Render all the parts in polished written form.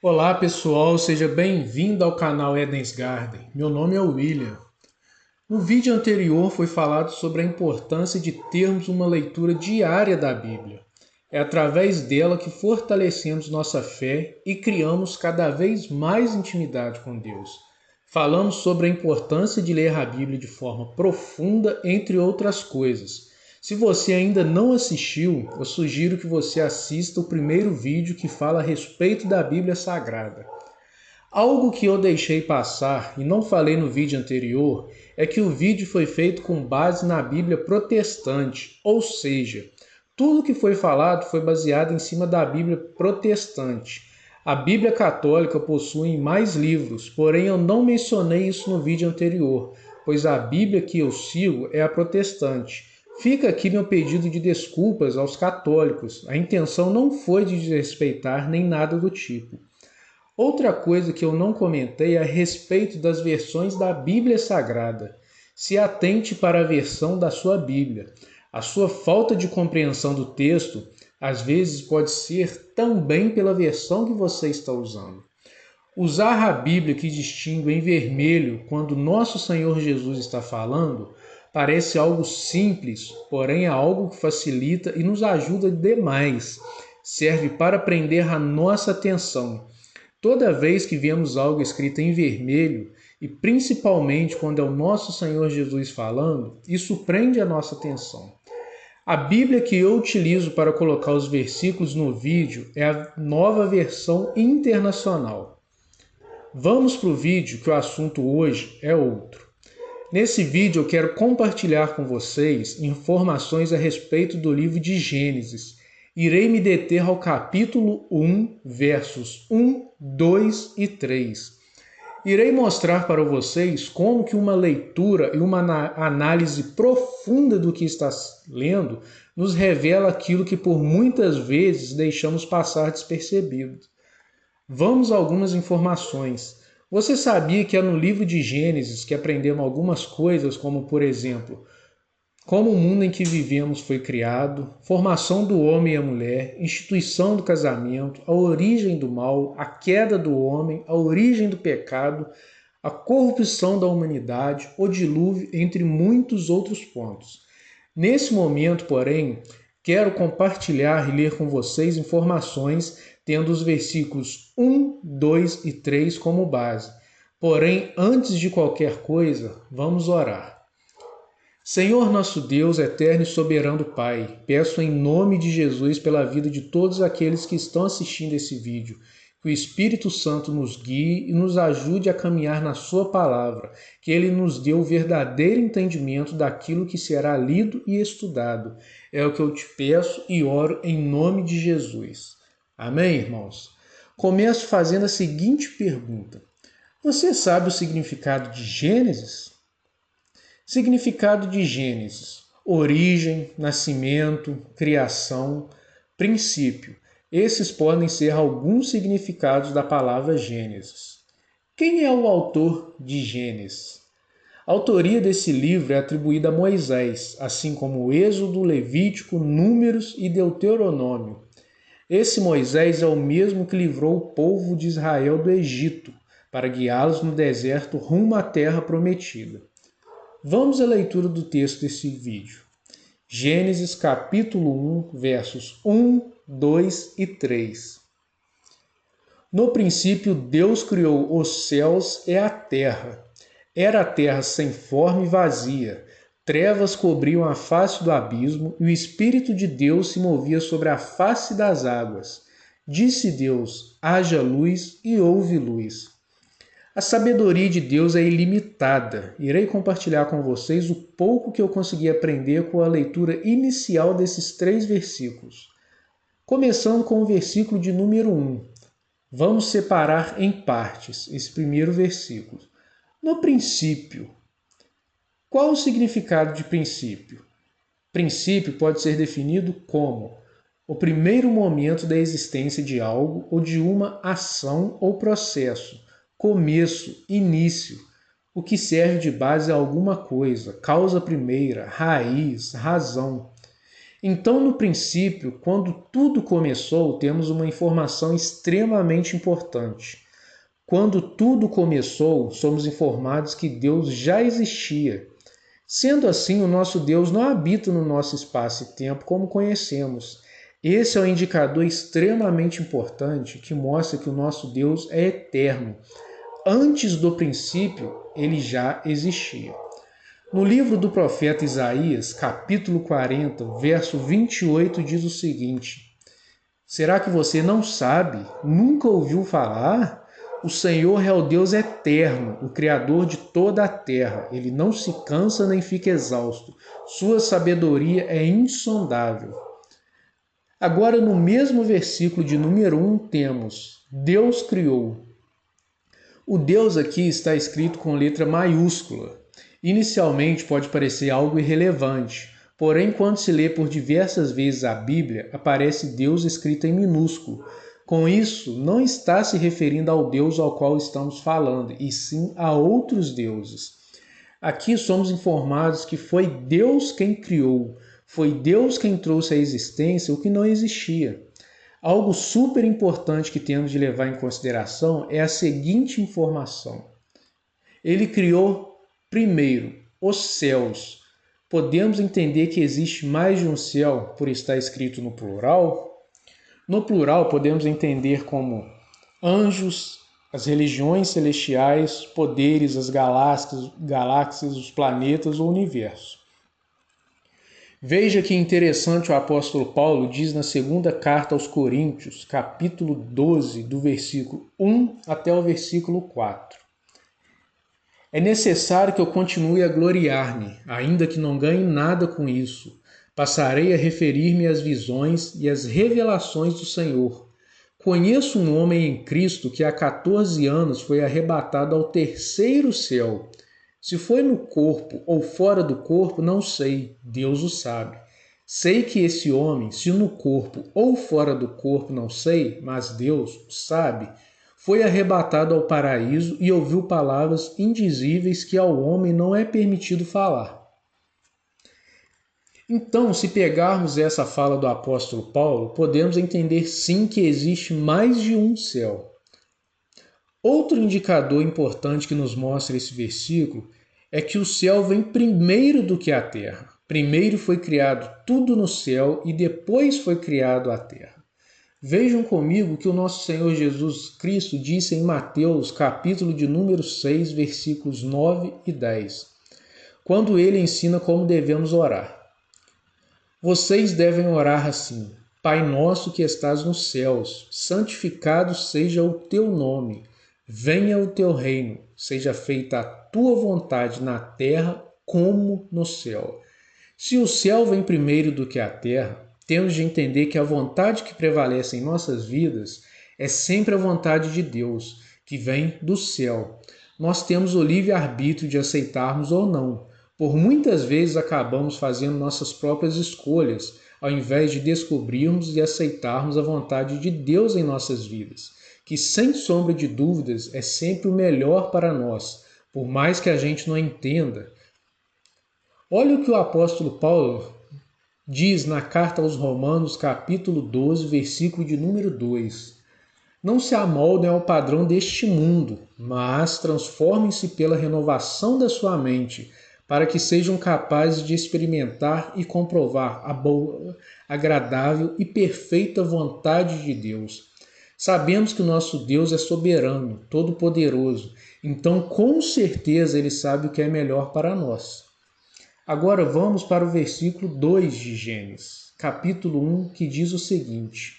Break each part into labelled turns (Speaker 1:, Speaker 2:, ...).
Speaker 1: Olá pessoal, seja bem-vindo ao canal Eden's Garden. Meu nome é William. No vídeo anterior foi falado sobre a importância de termos uma leitura diária da Bíblia. É através dela que fortalecemos nossa fé e criamos cada vez mais intimidade com Deus. Falamos sobre a importância de ler a Bíblia de forma profunda, entre outras coisas. Se você ainda não assistiu, eu sugiro que você assista o primeiro vídeo que fala a respeito da Bíblia Sagrada. Algo que eu deixei passar e não falei no vídeo anterior é que o vídeo foi feito com base na Bíblia protestante, ou seja, tudo que foi falado foi baseado em cima da Bíblia protestante. A Bíblia católica possui mais livros, porém eu não mencionei isso no vídeo anterior, pois a Bíblia que eu sigo é a protestante. Fica aqui meu pedido de desculpas aos católicos. A intenção não foi de desrespeitar nem nada do tipo. Outra coisa que eu não comentei é a respeito das versões da Bíblia Sagrada. Se atente para a versão da sua Bíblia. A sua falta de compreensão do texto às vezes pode ser também pela versão que você está usando. Usar a Bíblia que distingue em vermelho quando nosso Senhor Jesus está falando parece algo simples, porém é algo que facilita e nos ajuda demais. Serve para prender a nossa atenção. Toda vez que vemos algo escrito em vermelho, e principalmente quando é o nosso Senhor Jesus falando, isso prende a nossa atenção. A Bíblia que eu utilizo para colocar os versículos no vídeo é a Nova Versão Internacional. Vamos para o vídeo, que o assunto hoje é outro. Nesse vídeo eu quero compartilhar com vocês informações a respeito do livro de Gênesis. Irei me deter ao capítulo 1, versos 1, 2 e 3. Irei mostrar para vocês como que uma leitura e uma análise profunda do que está lendo nos revela aquilo que por muitas vezes deixamos passar despercebido. Vamos a algumas informações. Você sabia que é no livro de Gênesis que aprendemos algumas coisas, como por exemplo, como o mundo em que vivemos foi criado, formação do homem e a mulher, instituição do casamento, a origem do mal, a queda do homem, a origem do pecado, a corrupção da humanidade, o dilúvio, entre muitos outros pontos. Nesse momento, porém, quero compartilhar e ler com vocês informações tendo os versículos 1, 2 e 3 como base. Porém, antes de qualquer coisa, vamos orar. Senhor nosso Deus, eterno e soberano Pai, peço em nome de Jesus pela vida de todos aqueles que estão assistindo esse vídeo, que o Espírito Santo nos guie e nos ajude a caminhar na sua palavra, que ele nos dê o verdadeiro entendimento daquilo que será lido e estudado. É o que eu te peço e oro em nome de Jesus. Amém, irmãos? Começo fazendo a seguinte pergunta. Você sabe o significado de Gênesis? Significado de Gênesis: origem, nascimento, criação, princípio. Esses podem ser alguns significados da palavra Gênesis. Quem é o autor de Gênesis? A autoria desse livro é atribuída a Moisés, assim como Êxodo, Levítico, Números e Deuteronômio. Esse Moisés é o mesmo que livrou o povo de Israel do Egito, para guiá-los no deserto rumo à terra prometida. Vamos à leitura do texto desse vídeo. Gênesis capítulo 1, versos 1, 2 e 3. No princípio, Deus criou os céus e a terra. Era a terra sem forma e vazia. Trevas cobriam a face do abismo e o Espírito de Deus se movia sobre a face das águas. Disse Deus: haja luz, e houve luz. A sabedoria de Deus é ilimitada. Irei compartilhar com vocês o pouco que eu consegui aprender com a leitura inicial desses 3 versículos. Começando com o versículo de número 1. Vamos separar em partes esse primeiro versículo. No princípio. Qual o significado de princípio? Princípio pode ser definido como o primeiro momento da existência de algo ou de uma ação ou processo, começo, início, o que serve de base a alguma coisa, causa primeira, raiz, razão. Então, no princípio, quando tudo começou, temos uma informação extremamente importante. Quando tudo começou, somos informados que Deus já existia. Sendo assim, o nosso Deus não habita no nosso espaço e tempo como conhecemos. Esse é um indicador extremamente importante que mostra que o nosso Deus é eterno. Antes do princípio, ele já existia. No livro do profeta Isaías, capítulo 40, verso 28, diz o seguinte: Será que você não sabe? Nunca ouviu falar? O Senhor é o Deus eterno, o Criador de toda a terra. Ele não se cansa nem fica exausto. Sua sabedoria é insondável. Agora, no mesmo versículo de número 1, temos Deus criou. O Deus aqui está escrito com letra maiúscula. Inicialmente pode parecer algo irrelevante, porém, quando se lê por diversas vezes a Bíblia, aparece Deus escrito em minúsculo. Com isso, não está se referindo ao Deus ao qual estamos falando, e sim a outros deuses. Aqui somos informados que foi Deus quem criou, foi Deus quem trouxe à existência o que não existia. Algo super importante que temos de levar em consideração é a seguinte informação. Ele criou, primeiro, os céus. Podemos entender que existe mais de um céu por estar escrito no plural? No plural, podemos entender como anjos, as religiões celestiais, poderes, as galáxias, os planetas ou o universo. Veja que interessante o apóstolo Paulo diz na segunda carta aos Coríntios, capítulo 12, do versículo 1 até o versículo 4. É necessário que eu continue a gloriar-me, ainda que não ganhe nada com isso. Passarei a referir-me às visões e às revelações do Senhor. Conheço um homem em Cristo que há 14 anos foi arrebatado ao terceiro céu. Se foi no corpo ou fora do corpo, não sei, Deus o sabe. Sei que esse homem, se no corpo ou fora do corpo, não sei, mas Deus o sabe, foi arrebatado ao paraíso e ouviu palavras indizíveis que ao homem não é permitido falar. Então, se pegarmos essa fala do apóstolo Paulo, podemos entender sim que existe mais de um céu. Outro indicador importante que nos mostra esse versículo é que o céu vem primeiro do que a terra. Primeiro foi criado tudo no céu e depois foi criado a terra. Vejam comigo que o nosso Senhor Jesus Cristo disse em Mateus, capítulo de número 6, versículos 9 e 10, quando ele ensina como devemos orar. Vocês devem orar assim: Pai nosso que estás nos céus, santificado seja o teu nome. Venha o teu reino, seja feita a tua vontade na terra como no céu. Se o céu vem primeiro do que a terra, temos de entender que a vontade que prevalece em nossas vidas é sempre a vontade de Deus, que vem do céu. Nós temos o livre-arbítrio de aceitarmos ou não. Por muitas vezes acabamos fazendo nossas próprias escolhas, ao invés de descobrirmos e aceitarmos a vontade de Deus em nossas vidas, que sem sombra de dúvidas é sempre o melhor para nós, por mais que a gente não entenda. Olha o que o apóstolo Paulo diz na carta aos Romanos, capítulo 12, versículo de número 2. Não se amoldem ao padrão deste mundo, mas transformem-se pela renovação da sua mente, para que sejam capazes de experimentar e comprovar a boa, agradável e perfeita vontade de Deus. Sabemos que o nosso Deus é soberano, todo-poderoso, então com certeza Ele sabe o que é melhor para nós. Agora vamos para o versículo 2 de Gênesis, capítulo 1, que diz o seguinte.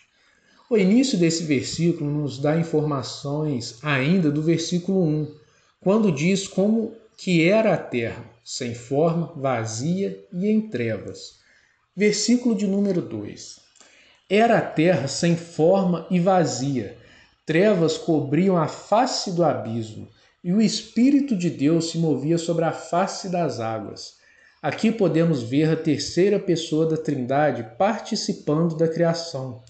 Speaker 1: O início desse versículo nos dá informações ainda do versículo 1, quando diz como que era a terra, sem forma, vazia e em trevas. Versículo de número 2. Era a terra sem forma e vazia, trevas cobriam a face do abismo, e o Espírito de Deus se movia sobre a face das águas. Aqui podemos ver a terceira pessoa da Trindade participando da criação.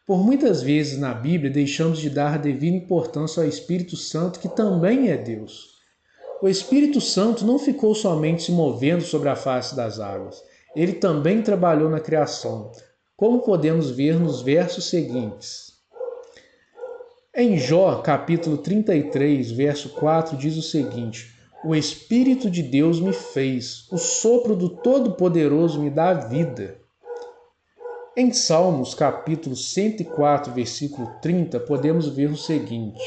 Speaker 1: Por muitas vezes na Bíblia deixamos de dar a devida importância ao Espírito Santo, que também é Deus. O Espírito Santo não ficou somente se movendo sobre a face das águas. Ele também trabalhou na criação, como podemos ver nos versos seguintes. Em Jó, capítulo 33, verso 4, diz o seguinte: O Espírito de Deus me fez, o sopro do Todo-Poderoso me dá vida. Em Salmos, capítulo 104, versículo 30, podemos ver o seguinte: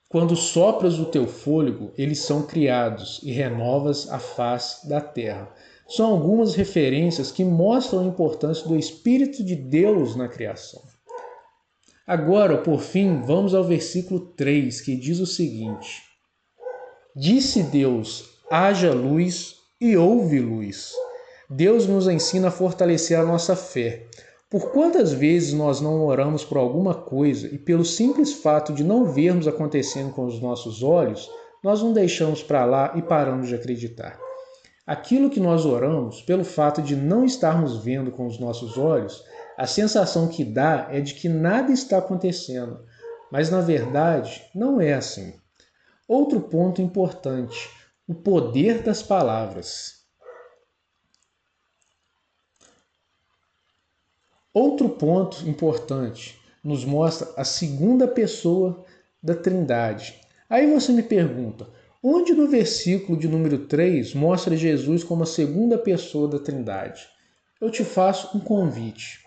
Speaker 1: Quando sopras o teu fôlego, eles são criados e renovas a face da terra. São algumas referências que mostram a importância do Espírito de Deus na criação. Agora, por fim, vamos ao versículo 3, que diz o seguinte: Disse Deus, haja luz e houve luz. Deus nos ensina a fortalecer a nossa fé. Por quantas vezes nós não oramos por alguma coisa e pelo simples fato de não vermos acontecendo com os nossos olhos, nós não deixamos para lá e paramos de acreditar. Aquilo que nós oramos, pelo fato de não estarmos vendo com os nossos olhos, a sensação que dá é de que nada está acontecendo, mas na verdade não é assim. Outro ponto importante, o poder das palavras. Outro ponto importante nos mostra a segunda pessoa da Trindade. Aí você me pergunta, onde no versículo de número 3 mostra Jesus como a segunda pessoa da Trindade? Eu te faço um convite.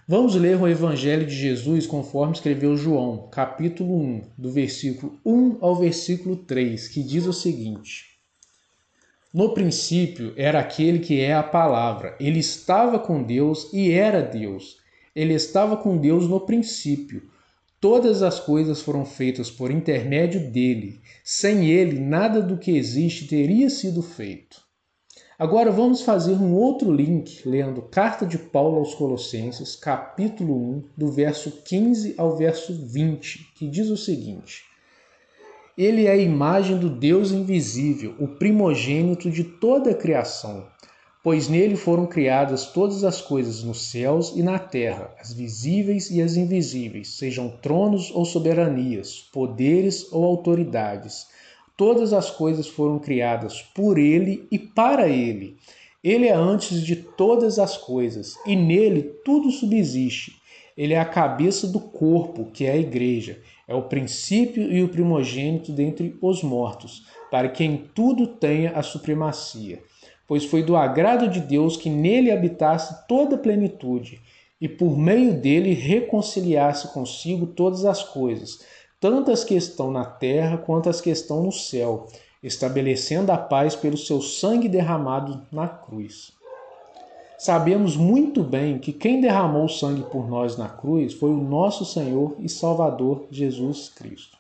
Speaker 1: Vamos ler o Evangelho de Jesus conforme escreveu João, capítulo 1, do versículo 1 ao versículo 3, que diz o seguinte: No princípio era aquele que é a palavra. Ele estava com Deus e era Deus. Ele estava com Deus no princípio. Todas as coisas foram feitas por intermédio dele. Sem ele, nada do que existe teria sido feito. Agora vamos fazer um outro link lendo Carta de Paulo aos Colossenses, capítulo 1, do verso 15 ao verso 20, que diz o seguinte: Ele é a imagem do Deus invisível, o primogênito de toda a criação, pois nele foram criadas todas as coisas nos céus e na terra, as visíveis e as invisíveis, sejam tronos ou soberanias, poderes ou autoridades. Todas as coisas foram criadas por ele e para ele. Ele é antes de todas as coisas, e nele tudo subsiste. Ele é a cabeça do corpo, que é a igreja. É o princípio e o primogênito dentre os mortos, para que em tudo tenha a supremacia. Pois foi do agrado de Deus que nele habitasse toda a plenitude, e por meio dele reconciliasse consigo todas as coisas, tanto as que estão na terra quanto as que estão no céu, estabelecendo a paz pelo seu sangue derramado na cruz. Sabemos muito bem que quem derramou o sangue por nós na cruz foi o nosso Senhor e Salvador Jesus Cristo.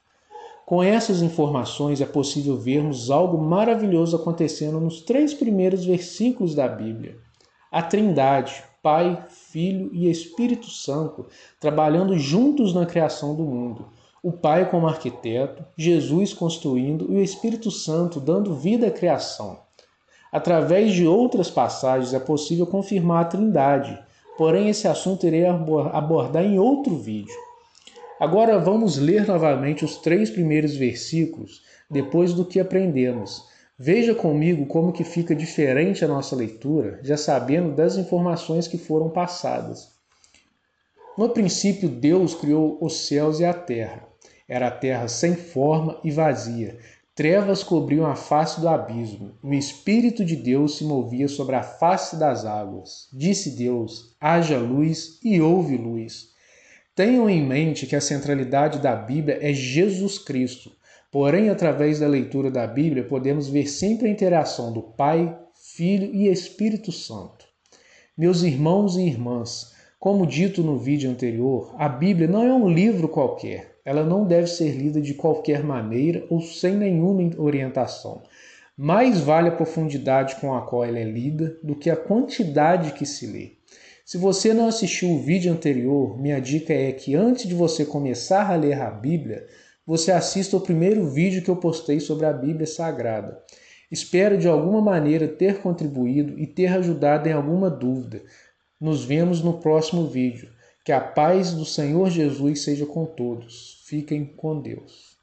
Speaker 1: Com essas informações é possível vermos algo maravilhoso acontecendo nos 3 primeiros versículos da Bíblia. A Trindade, Pai, Filho e Espírito Santo, trabalhando juntos na criação do mundo. O Pai como arquiteto, Jesus construindo e o Espírito Santo dando vida à criação. Através de outras passagens é possível confirmar a Trindade, porém esse assunto irei abordar em outro vídeo. Agora vamos ler novamente os 3 primeiros versículos, depois do que aprendemos. Veja comigo como que fica diferente a nossa leitura, já sabendo das informações que foram passadas. No princípio, Deus criou os céus e a terra. Era a terra sem forma e vazia. Trevas cobriam a face do abismo, e o Espírito de Deus se movia sobre a face das águas. Disse Deus, haja luz, e houve luz. Tenham em mente que a centralidade da Bíblia é Jesus Cristo. Porém, através da leitura da Bíblia, podemos ver sempre a interação do Pai, Filho e Espírito Santo. Meus irmãos e irmãs, como dito no vídeo anterior, a Bíblia não é um livro qualquer. Ela não deve ser lida de qualquer maneira ou sem nenhuma orientação. Mais vale a profundidade com a qual ela é lida do que a quantidade que se lê. Se você não assistiu o vídeo anterior, minha dica é que antes de você começar a ler a Bíblia, você assista o primeiro vídeo que eu postei sobre a Bíblia Sagrada. Espero de alguma maneira ter contribuído e ter ajudado em alguma dúvida. Nos vemos no próximo vídeo. Que a paz do Senhor Jesus seja com todos. Fiquem com Deus.